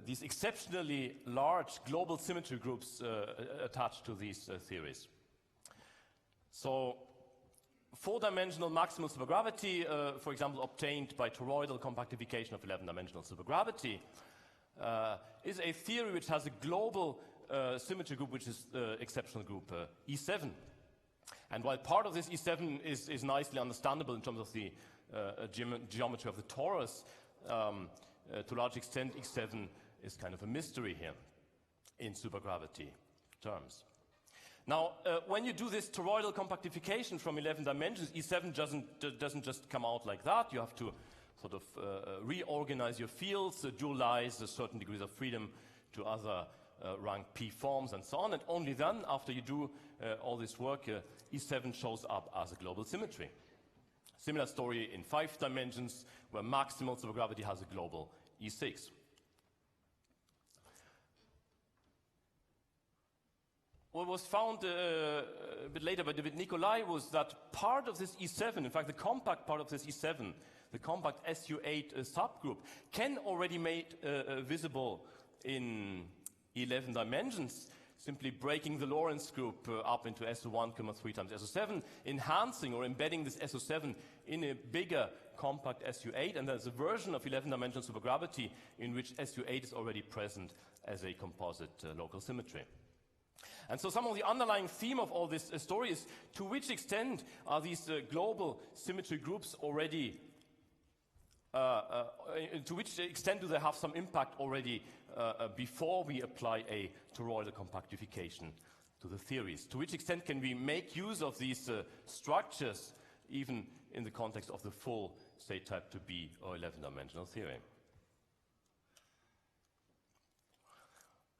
these exceptionally large global symmetry groups attached to these theories. So, four-dimensional maximal supergravity, for example, obtained by toroidal compactification of 11-dimensional supergravity, is a theory which has a global symmetry group, which is the exceptional group E7. And while part of this E7 is nicely understandable in terms of the geometry of the torus, to a large extent E7 is kind of a mystery here in supergravity terms. Now, when you do this toroidal compactification from 11 dimensions, E7 doesn't just come out like that. You have to sort of reorganize your fields, dualize certain degrees of freedom to other rank P forms and so on. And only then, after you do all this work, E7 shows up as a global symmetry. Similar story in 5 dimensions, where maximal supergravity has a global E6. What was found a bit later by David Nicolai was that part of this E7, in fact the compact part of this E7, the compact SU8 subgroup, can already made visible in 11 dimensions, simply breaking the Lorentz group up into SO1, 3 times SO7, enhancing or embedding this SO7 in a bigger compact SU8, and there's a version of 11-dimensional supergravity in which SU8 is already present as a composite local symmetry. And so some of the underlying theme of all this story is to which extent are these global symmetry groups already, to which extent do they have some impact already before we apply a toroidal compactification to the theories? To which extent can we make use of these structures even in the context of the full, say, type 2B or 11-dimensional theory?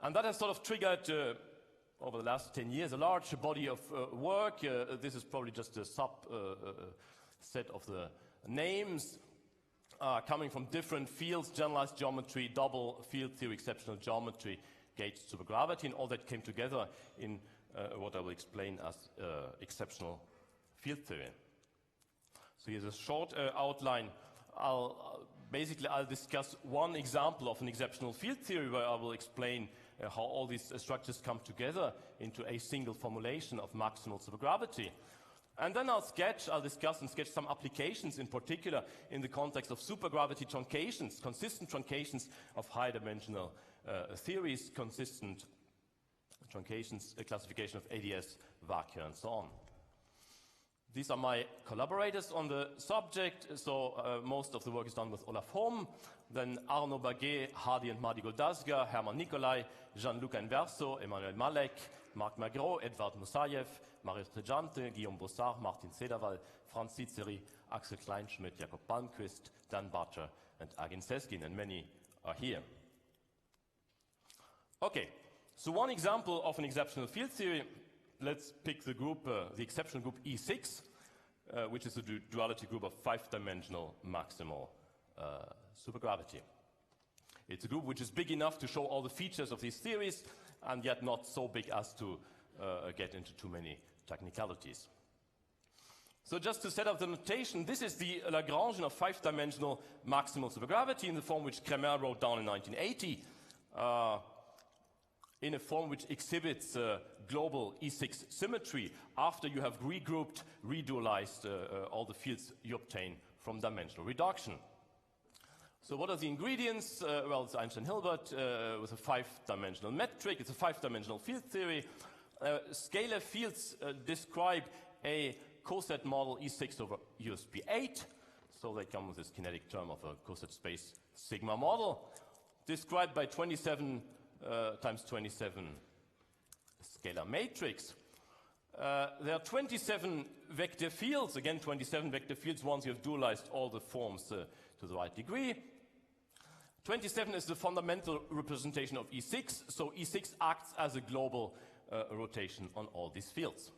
And that has sort of triggered over the last 10 years, a large body of work. This is probably just a subset of the names coming from different fields: generalized geometry, double field theory, exceptional geometry, gauge supergravity, and all that came together in what I will explain as exceptional field theory. So here's a short outline. I'll discuss one example of an exceptional field theory where I will explain how all these structures come together into a single formulation of maximal supergravity. And then I'll discuss and sketch some applications, in particular in the context of supergravity truncations, consistent truncations of high-dimensional theories, consistent truncations, classification of ADS, vacua, and so on. These are my collaborators on the subject, so most of the work is done with Olaf Holm, then Arno Baguet, Hardy and Mardi Goldasga, Hermann Nicolai, Gianluca Inverso, Emmanuel Malek, Marc Magro, Edvard Musayev, Mario Trejante, Guillaume Bossard, Martin Cederwall, Franz Ciceri, Axel Kleinschmidt, Jakob Palmquist, Dan Butcher, and Agin Seskin, and many are here. Okay, so one example of an exceptional field theory. Let's pick the group, the exceptional group E6, which is a duality group of 5-dimensional maximal supergravity. It's a group which is big enough to show all the features of these theories, and yet not so big as to get into too many technicalities. So just to set up the notation, this is the Lagrangian of 5-dimensional maximal supergravity in the form which Kremer wrote down in 1980, in a form which exhibits global E6 symmetry after you have regrouped, redualized all the fields you obtain from dimensional reduction. So what are the ingredients? Well, it's Einstein-Hilbert with a 5-dimensional metric. It's a 5-dimensional field theory. Scalar fields describe a coset model E6 over USP8. So they come with this kinetic term of a coset space sigma model, described by 27 times 27 scalar matrix. There are 27 vector fields, again 27 vector fields once you have dualized all the forms to the right degree. 27 is the fundamental representation of E6, so E6 acts as a global rotation on all these fields.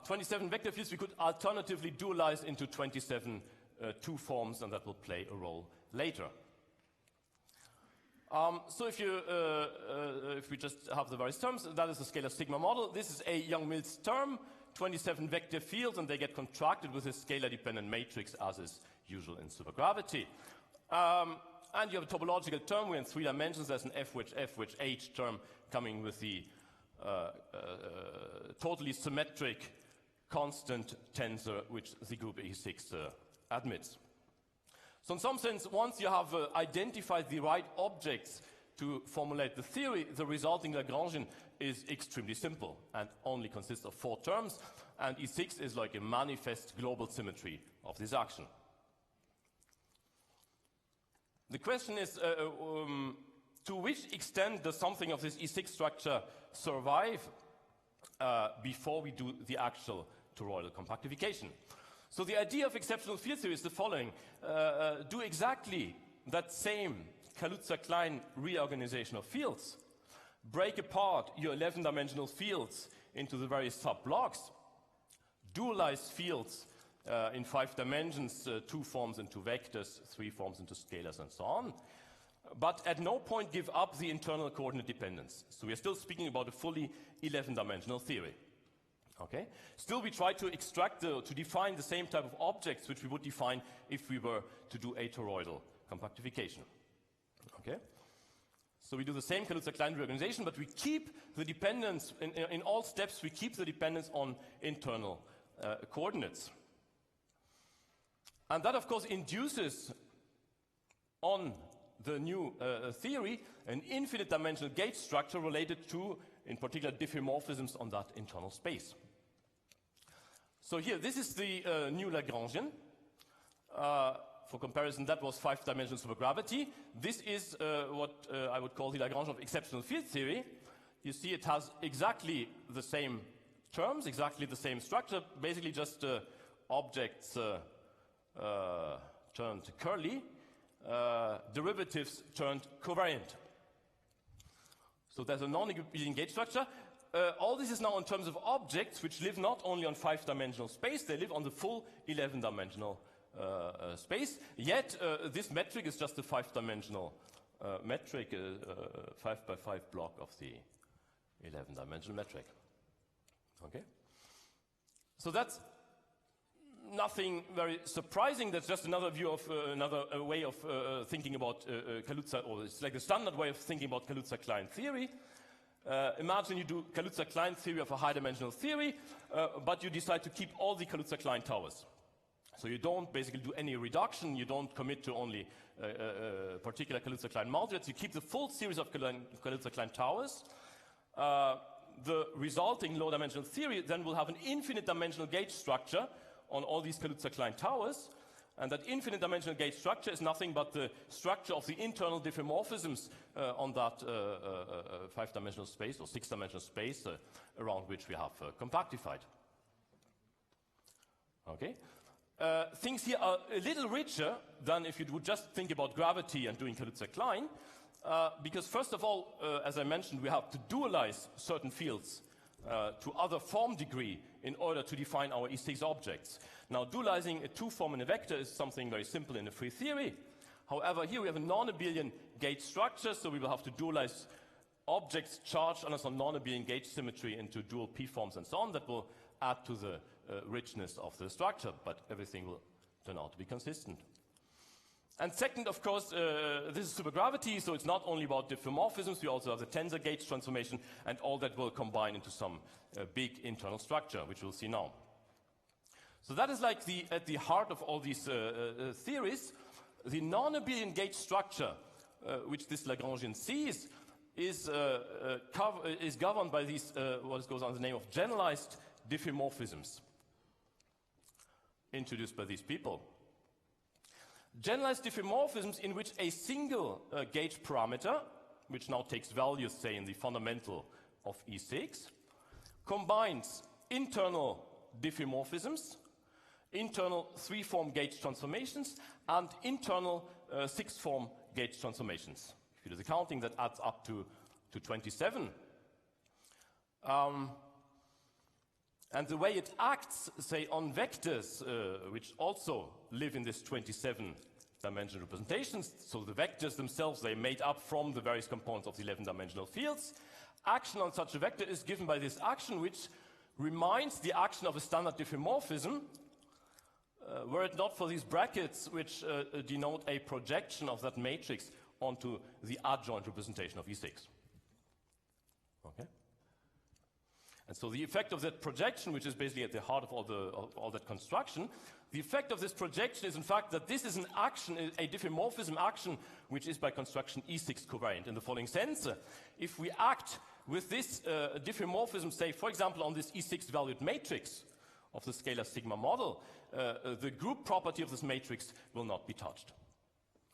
27 vector fields we could alternatively dualize into 27 two forms, and that will play a role later. So if we just have the various terms, that is the scalar sigma model. This is a Young-Mills term, 27 vector fields, and they get contracted with a scalar-dependent matrix, as is usual in supergravity. And you have a topological term where in 3 dimensions there's an f which h term coming with the totally symmetric constant tensor which the group E6 admits. So in some sense, once you have identified the right objects to formulate the theory, the resulting Lagrangian is extremely simple and only consists of 4 terms, and E6 is like a manifest global symmetry of this action. The question is, to which extent does something of this E6 structure survive before we do the actual toroidal compactification? So the idea of exceptional field theory is the following. Do exactly that same Kaluza-Klein reorganization of fields. Break apart your 11-dimensional fields into the various sub-blocks. Dualize fields in 5 dimensions, 2 forms into vectors, 3 forms into scalars, and so on. But at no point give up the internal coordinate dependence. So we are still speaking about a fully 11-dimensional theory. Okay? Still, we try to extract, to define the same type of objects which we would define if we were to do atoroidal compactification. Okay? So we do the same Kaluza-Klein reorganization, but we keep the dependence, in all steps, we keep the dependence on internal coordinates. And that, of course, induces on the new theory an infinite dimensional gauge structure related to, in particular, diffeomorphisms on that internal space. So here, this is the new Lagrangian. For comparison, that was 5-dimensional supergravity. This is what I would call the Lagrangian of exceptional field theory. You see it has exactly the same terms, exactly the same structure, basically just objects turned curly, derivatives turned covariant. So there's a non-Euclidean gauge structure. All this is now in terms of objects which live not only on 5-dimensional space, they live on the full 11-dimensional space. Yet this metric is just a 5-dimensional metric, 5x5 block of the 11-dimensional metric. Okay? So that's nothing very surprising. That's just another view of another way of thinking about Kaluza, or it's like the standard way of thinking about Kaluza-Klein theory. Imagine you do Kaluza-Klein theory of a high-dimensional theory, but you decide to keep all the Kaluza-Klein towers. So you don't basically do any reduction, you don't commit to only particular Kaluza-Klein modules, you keep the full series of Kaluza-Klein towers. The resulting low-dimensional theory then will have an infinite dimensional gauge structure on all these Kaluza-Klein towers, and that infinite dimensional gauge structure is nothing but the structure of the internal diffeomorphisms on that 5-dimensional space or 6-dimensional space around which we have compactified. Okay? Things here are a little richer than if you would just think about gravity and doing Kaluza-Klein, because first of all, as I mentioned, we have to dualize certain fields to other form degree in order to define our E6 objects. Now, dualizing a 2-form in a vector is something very simple in a free theory. However, here we have a non-abelian gauge structure, so we will have to dualize objects charged under some non-abelian gauge symmetry into dual p-forms and so on. That will add to the richness of the structure, but everything will turn out to be consistent. And second, of course, this is supergravity, so it's not only about diffeomorphisms, we also have the tensor gauge transformation, and all that will combine into some big internal structure, which we'll see now. So that is like at the heart of all these theories. The non-abelian gauge structure, which this Lagrangian sees, is governed by these, what goes under the name of generalized diffeomorphisms, introduced by these people. Generalized diffeomorphisms in which a single gauge parameter, which now takes values, say, in the fundamental of E6, combines internal diffeomorphisms, internal 3-form gauge transformations, and internal 6-form gauge transformations. If you do the counting, that adds up to 27. And the way it acts, say, on vectors, which also live in this 27-dimensional representations, so the vectors themselves, they're made up from the various components of the 11-dimensional fields. Action on such a vector is given by this action, which reminds the action of a standard diffeomorphism, were it not for these brackets which denote a projection of that matrix onto the adjoint representation of E6. Okay? And so the effect of that projection, which is basically at the heart of all that construction, the effect of this projection is in fact that this is an action, a diffeomorphism action, which is by construction E6 covariant in the following sense. If we act with this diffeomorphism, say for example on this E6 valued matrix of the scalar sigma model, the group property of this matrix will not be touched.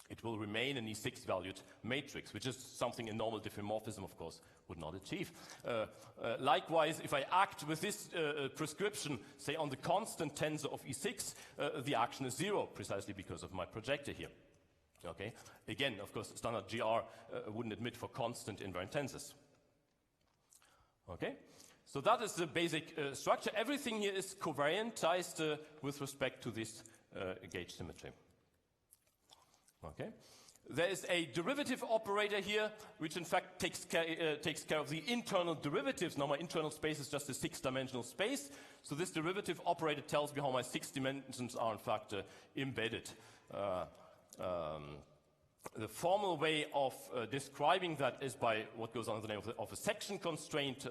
It will remain an E6 valued matrix, which is something a normal diffeomorphism, of course, would not achieve. Likewise, if I act with this prescription, say on the constant tensor of E6, the action is 0, precisely because of my projector here. Okay? Again, of course, standard GR wouldn't admit for constant invariant tensors. Okay? So that is the basic structure. Everything here is covariantized with respect to this gauge symmetry. Okay. There is a derivative operator here, which in fact takes care of the internal derivatives. Now my internal space is just a 6-dimensional space. So this derivative operator tells me how my 6 dimensions are in fact embedded. The formal way of describing that is by what goes under the name of a section constraint.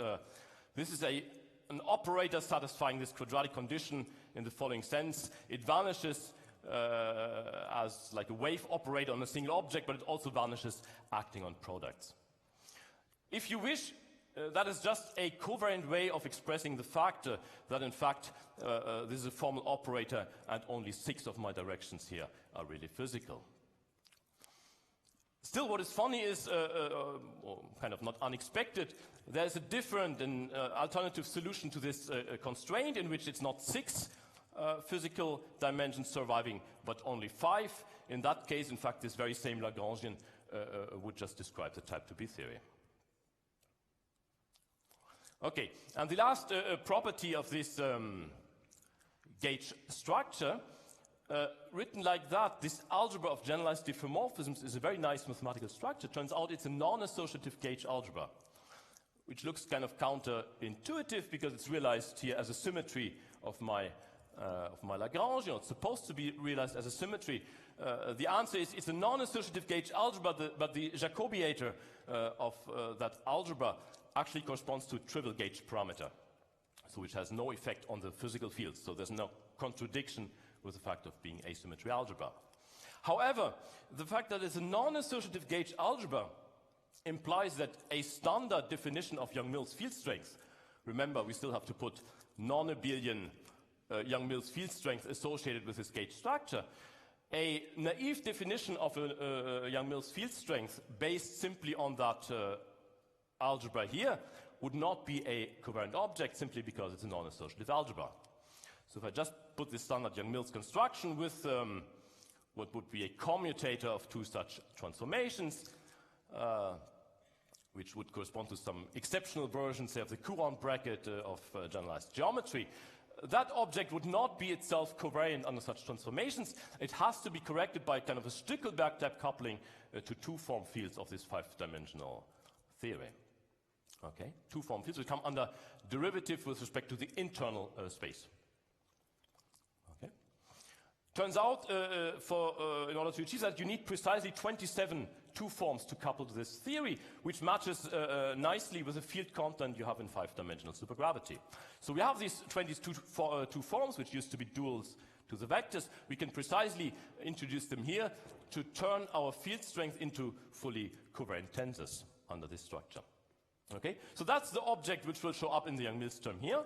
This is an operator satisfying this quadratic condition in the following sense. It vanishes as like a wave operator on a single object, but it also vanishes acting on products. If you wish, that is just a covariant way of expressing the fact that in fact this is a formal operator and only 6 of my directions here are really physical. Still, what is funny is, or kind of not unexpected, there's a different and alternative solution to this constraint in which it's not 6 physical dimensions surviving, but only 5. In that case, in fact, this very same Lagrangian would just describe the type 2B theory. Okay, and the last property of this gauge structure, written like that, this algebra of generalized diffeomorphisms is a very nice mathematical structure. Turns out it's a non-associative gauge algebra, which looks kind of counterintuitive because it's realized here as a symmetry of my Lagrangian. It's supposed to be realized as a symmetry. The answer is it's a non-associative gauge algebra, but the Jacobiator of that algebra actually corresponds to a trivial gauge parameter, so which has no effect on the physical fields. So there's no contradiction with the fact of being asymmetry algebra. However, the fact that it's a non-associative gauge algebra implies that a standard definition of Young-Mills field strength, remember we still have to put non-abelian Young-Mills field strength associated with this gauge structure. A naive definition of a Young-Mills field strength based simply on that algebra here would not be a covariant object simply because it's a non-associative algebra. So if I just put this standard Young-Mills construction with what would be a commutator of 2 such transformations, which would correspond to some exceptional versions, say, of the Courant bracket of generalized geometry, that object would not be itself covariant under such transformations. It has to be corrected by kind of a Strickelberg type coupling to 2 form fields of this 5-dimensional theory. Okay, 2 form fields will come under derivative with respect to the internal space. Okay, turns out in order to achieve that, you need precisely 27 2 forms to couple to this theory, which matches nicely with the field content you have in 5-dimensional supergravity. So we have these 22 forms, which used to be duals to the vectors. We can precisely introduce them here to turn our field strength into fully covariant tensors under this structure. Okay, so that's the object which will show up in the Young-Mills term here.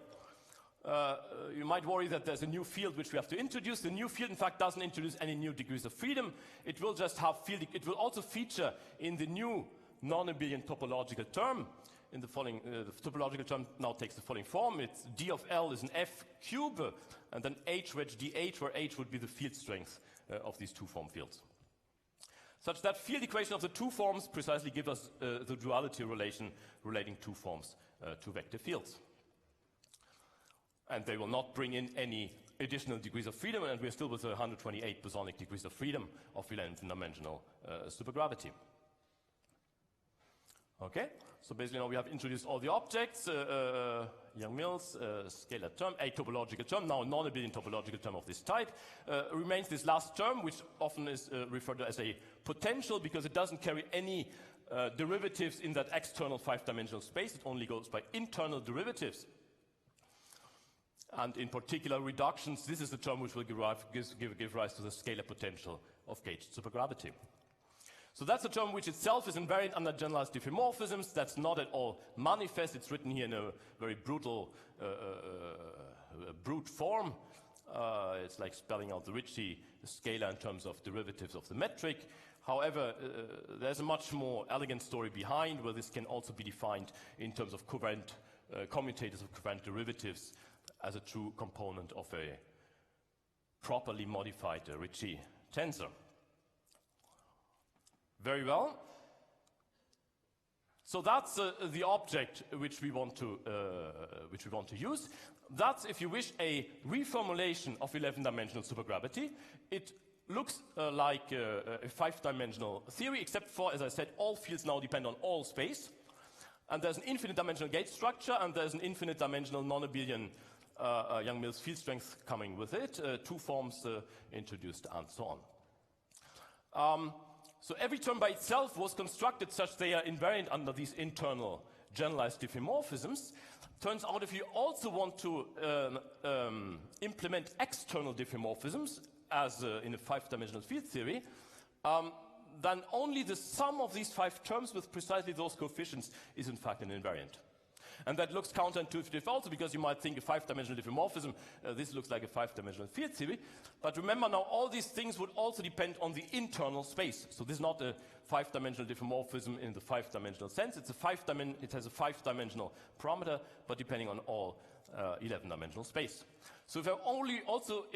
You might worry that there's a new field which we have to introduce. The new field, in fact, doesn't introduce any new degrees of freedom. It will just have field. It will also feature in the new non-abelian topological term. In the following, the topological term now takes the following form. It's d of L is an F cube, and then H wedge dH, where H would be the field strength of these 2 form fields. Such that field equation of the 2 forms precisely gives us the duality relation relating 2 forms to vector fields. And they will not bring in any additional degrees of freedom, and we're still with 128 bosonic degrees of freedom of 11-dimensional supergravity. Okay, so basically now we have introduced all the objects, Young-Mills, scalar term, a topological term, now a non-abelian topological term of this type. Remains this last term, which often is referred to as a potential because it doesn't carry any derivatives in that external 5-dimensional space. It only goes by internal derivatives. And in particular reductions, this is the term which will give rise to the scalar potential of gauged supergravity. So that's a term which itself is invariant under generalized diffeomorphisms. That's not at all manifest. It's written here in a very brutal, brute form. It's like spelling out the Ricci scalar in terms of derivatives of the metric. However, there's a much more elegant story behind where this can also be defined in terms of covariant commutators of covariant derivatives as a true component of a properly modified Ricci tensor. Very well. So that's the object which we want to use. That's, if you wish, a reformulation of 11-dimensional supergravity. It looks like a 5-dimensional theory, except for, as I said, all fields now depend on all space. And there's an infinite dimensional gauge structure, and there's an infinite dimensional non-abelian Young-Mills field strength coming with it, 2 forms introduced, and so on. So every term by itself was constructed such they are invariant under these internal generalized diffeomorphisms. Turns out if you also want to implement external diffeomorphisms, as in a 5-dimensional field theory, then only the sum of these 5 terms with precisely those coefficients is in fact an invariant. And that looks counterintuitive also because you might think a 5-dimensional diffeomorphism, this looks like a 5-dimensional field theory. But remember now, all these things would also depend on the internal space. So this is not a 5-dimensional diffeomorphism in the 5-dimensional sense. It has a 5-dimensional parameter, but depending on all 11-dimensional space. So if I also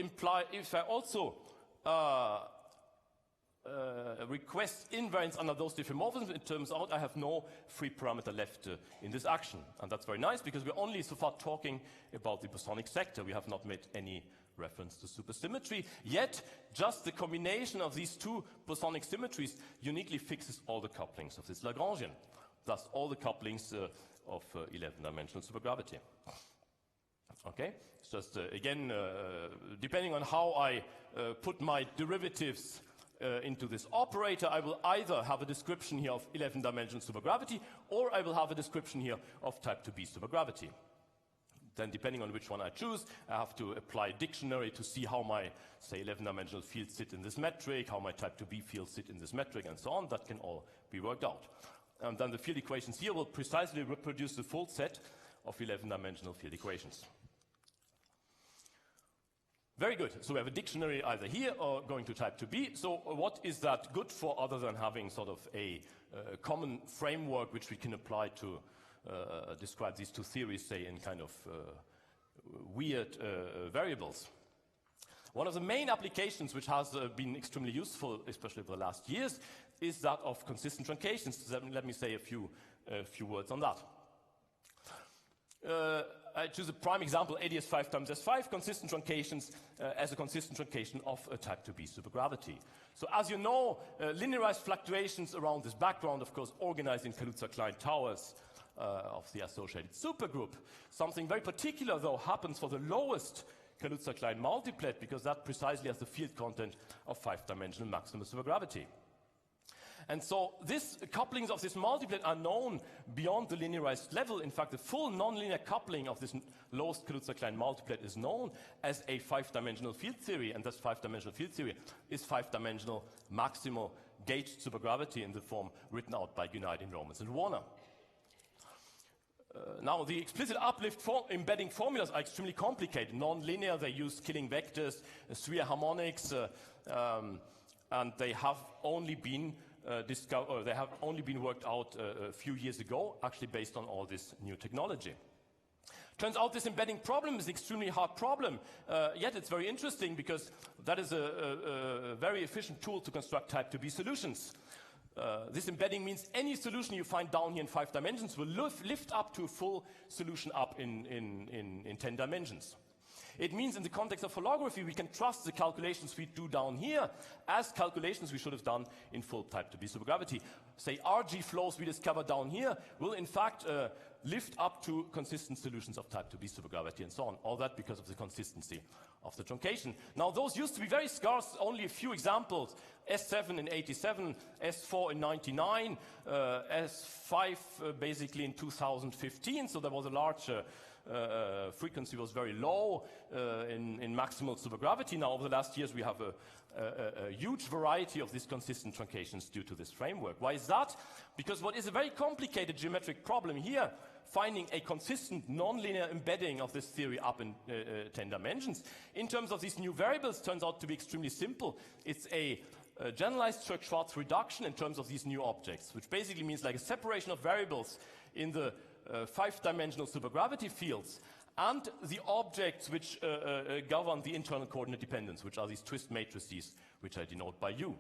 request invariance under those diffeomorphisms, it turns out I have no free parameter left in this action. And that's very nice because we're only so far talking about the bosonic sector. We have not made any reference to supersymmetry. Yet, just the combination of these 2 bosonic symmetries uniquely fixes all the couplings of this Lagrangian. Thus, all the couplings of 11-dimensional supergravity. Okay? It's just, again, depending on how I put my derivatives into this operator, I will either have a description here of 11-dimensional supergravity, or I will have a description here of type 2b supergravity. Then, depending on which one I choose, I have to apply a dictionary to see how my, say, 11-dimensional fields sit in this metric, how my type 2b fields sit in this metric, and so on. That can all be worked out. And then the field equations here will precisely reproduce the full set of 11-dimensional field equations. Very good. So we have a dictionary either here or going to type 2b. So what is that good for other than having sort of a common framework which we can apply to describe these 2 theories, say, in kind of weird variables? One of the main applications which has been extremely useful, especially over the last years, is that of consistent truncations. So let me say a few words on that. I choose a prime example, ADS 5 times S5, consistent truncations as a consistent truncation of a type 2b supergravity. So as you know, linearized fluctuations around this background, of course, organized in Kaluza-Klein towers of the associated supergroup. Something very particular, though, happens for the lowest Kaluza-Klein multiplet, because that precisely has the field content of 5-dimensional maximum supergravity. And so these couplings of this multiplet are known beyond the linearized level. In fact, the full nonlinear coupling of this lowest Kaluza-Klein multiplet is known as a 5-dimensional field theory, and this 5-dimensional field theory is 5-dimensional maximal gauged supergravity in the form written out by United, Romans, and Warner. Now, the explicit uplift embedding formulas are extremely complicated. Non-linear, they use killing vectors, sphere harmonics, and they have only been worked out a few years ago, actually based on all this new technology. Turns out this embedding problem is an extremely hard problem, yet it's very interesting because that is a very efficient tool to construct type 2b solutions. This embedding means any solution you find down here in 5 dimensions will lift up to a full solution up in 10 dimensions. It means in the context of holography, we can trust the calculations we do down here as calculations we should have done in full type 2b supergravity. Say RG flows we discover down here will in fact lift up to consistent solutions of type 2b supergravity and so on. All that because of the consistency of the truncation. Now those used to be very scarce, only a few examples. S7 in 87, S4 in 99, S5 basically in 2015, so there was a large frequency was very low in maximal supergravity. Now over the last years we have a huge variety of these consistent truncations due to this framework. Why is that? Because what is a very complicated geometric problem here, finding a consistent nonlinear embedding of this theory up in 10 dimensions, in terms of these new variables, turns out to be extremely simple. It's a generalized Church-Schwarz reduction in terms of these new objects, which basically means like a separation of variables in the 5-dimensional supergravity fields and the objects which govern the internal coordinate dependence, which are these twist matrices, which I denote by U.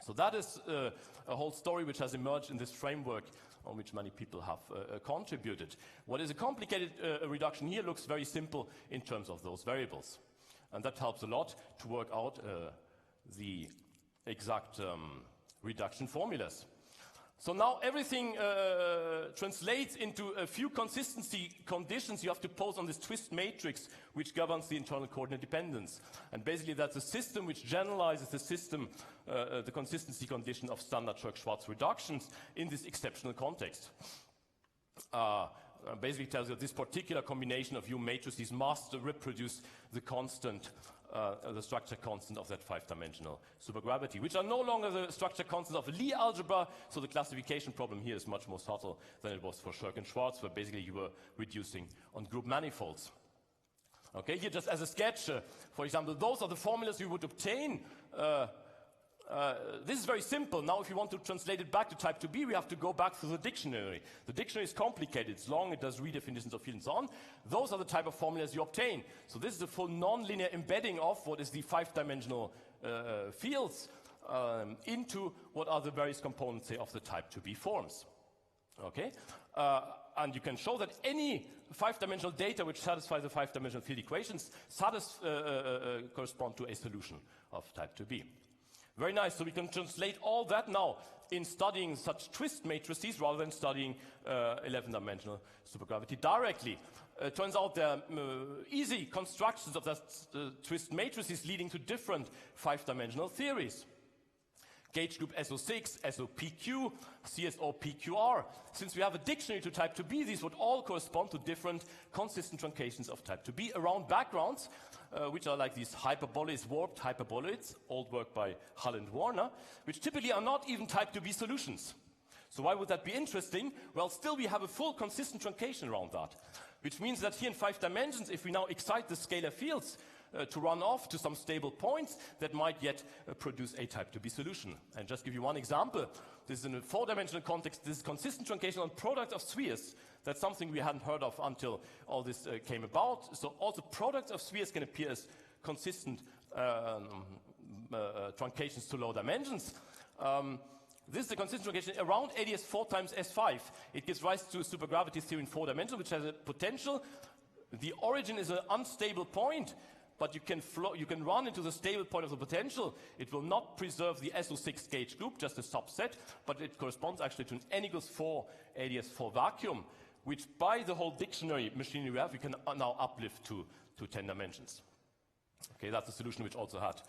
So that is a whole story which has emerged in this framework on which many people have contributed. What is a complicated reduction here looks very simple in terms of those variables. And that helps a lot to work out the exact reduction formulas. So now everything translates into a few consistency conditions you have to pose on this twist matrix which governs the internal coordinate dependence. And basically that's a system which generalizes the system, the consistency condition of standard Church-Schwarz reductions in this exceptional context. Basically tells you that this particular combination of U matrices must reproduce the constant the structure constant of that 5-dimensional supergravity, which are no longer the structure constants of a Lie algebra, so the classification problem here is much more subtle than it was for Shirk and Schwarz, where basically you were reducing on group manifolds. Okay, here just as a sketch, for example, those are the formulas you would obtain. This is very simple. Now if you want to translate it back to type 2b, we have to go back to the dictionary. The dictionary is complicated, it's long, it does redefinitions of field and so on. Those are the type of formulas you obtain. So this is the full nonlinear embedding of what is the 5-dimensional fields into what are the various components, say, of the type 2b forms. Okay? And you can show that any 5-dimensional data which satisfy the 5-dimensional field equations correspond to a solution of type 2b. Very nice, so we can translate all that now in studying such twist matrices rather than studying 11-dimensional supergravity directly. Turns out there are easy constructions of that twist matrices leading to different 5-dimensional theories. Gauge group SO6, SOPQ, CSO-PQR. Since we have a dictionary to type 2b, these would all correspond to different consistent truncations of type 2b around backgrounds, which are like these hyperboloids, warped hyperboloids, old work by Hull and Warner, which typically are not even type 2b solutions. So why would that be interesting? Well, still we have a full consistent truncation around that, which means that here in 5 dimensions, if we now excite the scalar fields to run off to some stable points, that might yet produce a type 2b solution. And just give you one example. This is in a 4-dimensional context. This is consistent truncation on product of spheres. That's something we hadn't heard of until all this came about. So also products of spheres can appear as consistent truncations to low dimensions. This is the consistent truncation around ADS 4 times S5. It gives rise to a supergravity theory in 4 dimensions, which has a potential. The origin is an unstable point, but you can run into the stable point of the potential. It will not preserve the SO6 gauge group, just a subset, but it corresponds actually to an n equals 4 ADS4 vacuum, which by the whole dictionary machinery we have, we can now uplift to 10 dimensions. Okay, that's a solution which also had,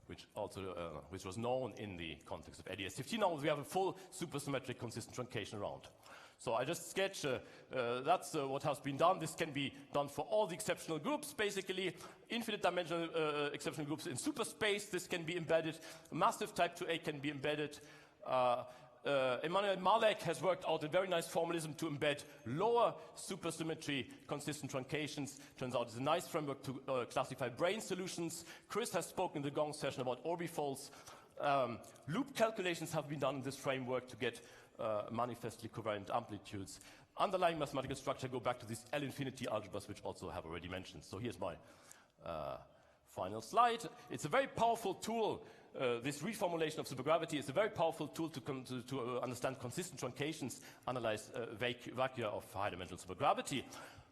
which was known in the context of ADS15. Now we have a full supersymmetric consistent truncation around. So I just sketch, that's what has been done. This can be done for all the exceptional groups, basically. Infinite dimensional exceptional groups in superspace, this can be embedded. Massive type 2a can be embedded. Emanuel Malek has worked out a very nice formalism to embed lower supersymmetry consistent truncations. Turns out it's a nice framework to classify brane solutions. Chris has spoken in the Gong session about orbifolds. Loop calculations have been done in this framework to get manifestly covariant amplitudes. Underlying mathematical structure go back to these L-infinity algebras, which also have already mentioned. So here's my final slide. It's a very powerful tool. This reformulation of supergravity is a very powerful tool to understand consistent truncations, analyze vacua of high-dimensional supergravity.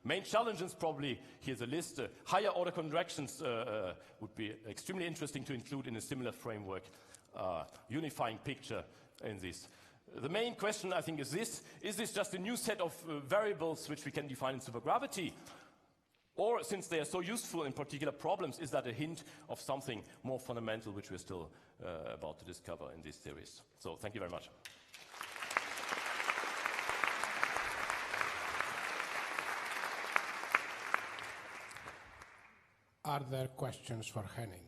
main challenges, probably here's a list. Higher order contractions would be extremely interesting to include in a similar framework, unifying picture in this. The main question, I think, is this just a new set of variables which we can define in supergravity? Or, since they are so useful in particular problems, is that a hint of something more fundamental which we're still about to discover in this series? So, thank you very much. Are there questions for Henning?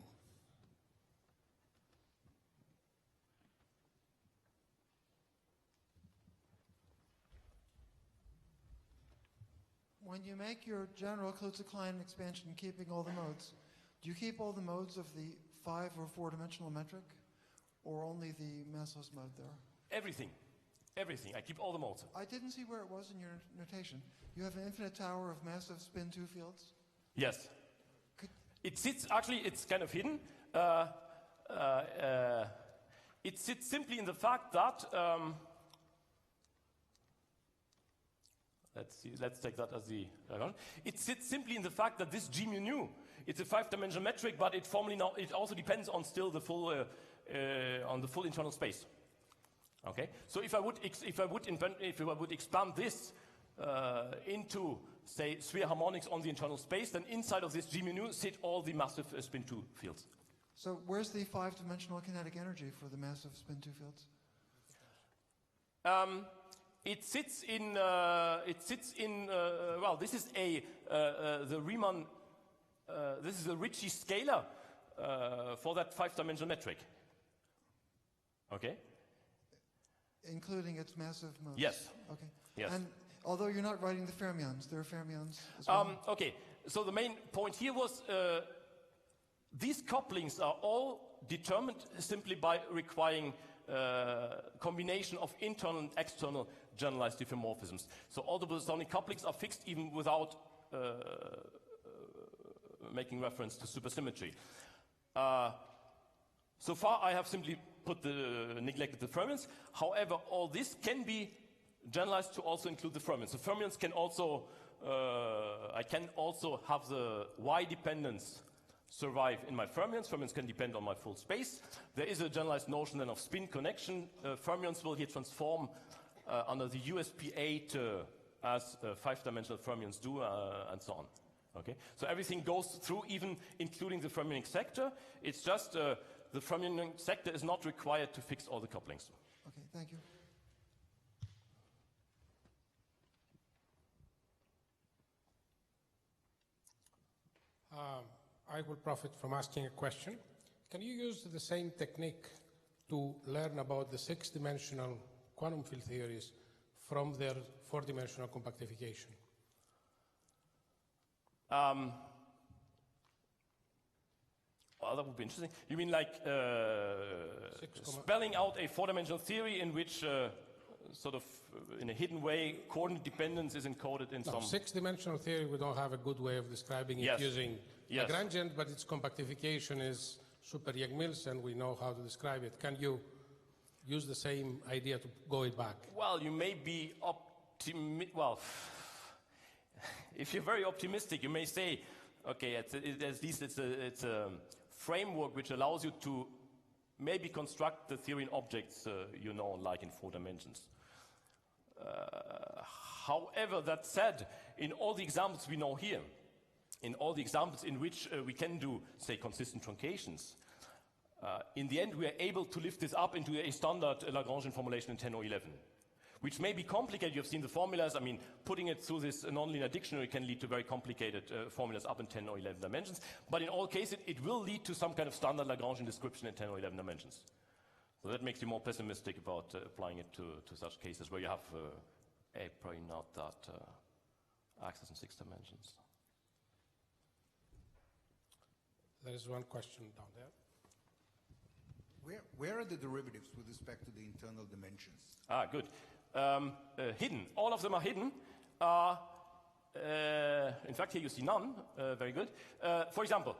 When you make your general Kaluza-Klein expansion keeping all the modes, do you keep all the modes of the 5 or 4-dimensional metric, or only the massless mode there? Everything. Everything. I keep all the modes. I didn't see where it was in your notation. You have an infinite tower of massive spin 2 fields? Yes. It sits, actually, it's kind of hidden. It sits simply in the fact that, let's take that as the, it sits simply in the fact that this G mu nu, it's a 5-dimensional metric, but it also depends on still the full, on the full internal space. Okay, so if I would expand this into, say, sphere harmonics on the internal space, then inside of this G mu nu sit all the massive spin 2 fields. So where's the 5-dimensional kinetic energy for the massive spin 2 fields? It sits in, well, this is the Riemann, this is a Ricci scalar for that 5-dimensional metric. Okay? Including its massive modes? Yes. Okay. Yes. And although you're not writing the fermions, there are fermions as well? Okay, so the main point here was these couplings are all determined simply by requiring combination of internal and external generalized differentmorphisms. So all the bosonic couplings are fixed even without making reference to supersymmetry. So far I have simply neglected the fermions. However, all this can be generalized to also include the fermions. The fermions can also, I can also have the Y dependence survive in my fermions. Fermions can depend on my full space. There is a generalized notion then of spin connection. Fermions will here transform under the USP8 as 5-dimensional fermions do, and so on. Okay, so everything goes through, even including the fermionic sector. It's just the fermionic sector is not required to fix all the couplings. Okay, thank you. I will profit from asking a question. Can you use the same technique to learn about the 6-dimensional quantum field theories from their 4-dimensional compactification? Well, that would be interesting. You mean like spelling out a 4-dimensional theory in which sort of in a hidden way coordinate dependence is encoded in some... 6-dimensional theory, we don't have a good way of describing it using Lagrangian, but its compactification is super Yang-Mills and we know how to describe it. Can you use the same idea to go it back? Well, you may be well, if you're very optimistic, you may say, okay, at least it's a framework which allows you to maybe construct the theory in objects, you know, like in 4 dimensions. However, that said, in all the examples we know here, in all the examples in which we can do, say, consistent truncations, in the end we are able to lift this up into a standard Lagrangian formulation in 10 or 11. Which may be complicated. You've seen the formulas. I mean, putting it through this nonlinear dictionary can lead to very complicated formulas up in 10 or 11 dimensions. But in all cases, it will lead to some kind of standard Lagrangian description in 10 or 11 dimensions. So that makes you more pessimistic about applying it to such cases where you have probably not that access in 6 dimensions. There is one question down there. Where are the derivatives with respect to the internal dimensions? Good. Hidden. All of them are hidden. In fact, here you see none. Very good. For example,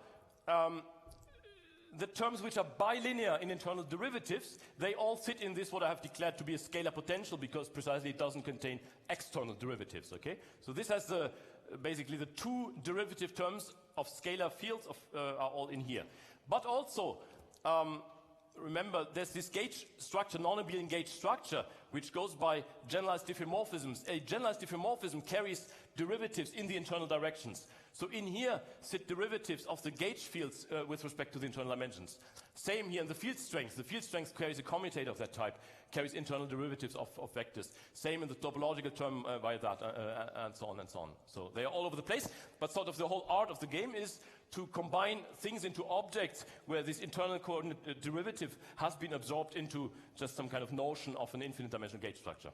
the terms which are bilinear in internal derivatives, they all fit in this what I have declared to be a scalar potential because precisely it doesn't contain external derivatives. Okay. So this has the basically the two derivative terms of scalar fields are all in here. But also, remember, there's this gauge structure, non-abelian gauge structure, which goes by generalized differentmorphisms. A generalized differentmorphism carries derivatives in the internal directions. So in here sit derivatives of the gauge fields with respect to the internal dimensions. Same here in the field strength. The field strength carries a commutator of that type, carries internal derivatives of vectors. Same in the topological term via that, and so on and so on. So they are all over the place, but sort of the whole art of the game is to combine things into objects where this internal coordinate derivative has been absorbed into just some kind of notion of an infinite dimensional gauge structure.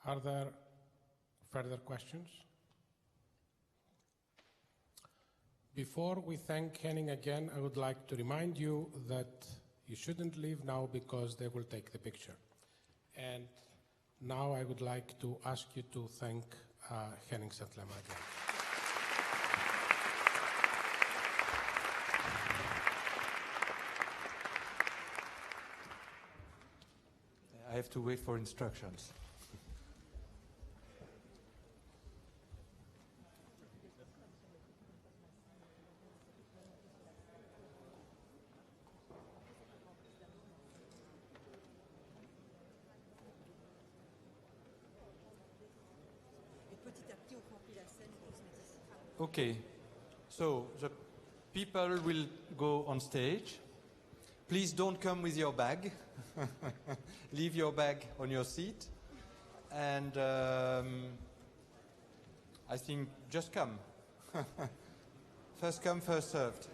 Are there further questions? Before we thank Henning again, I would like to remind you that you shouldn't leave now because they will take the picture. And now I would like to ask you to thank Henning Samtleben again. I have to wait for instructions. Okay, so the people will go on stage. Please don't come with your bag. Leave your bag on your seat. And I think just come. First come, first served.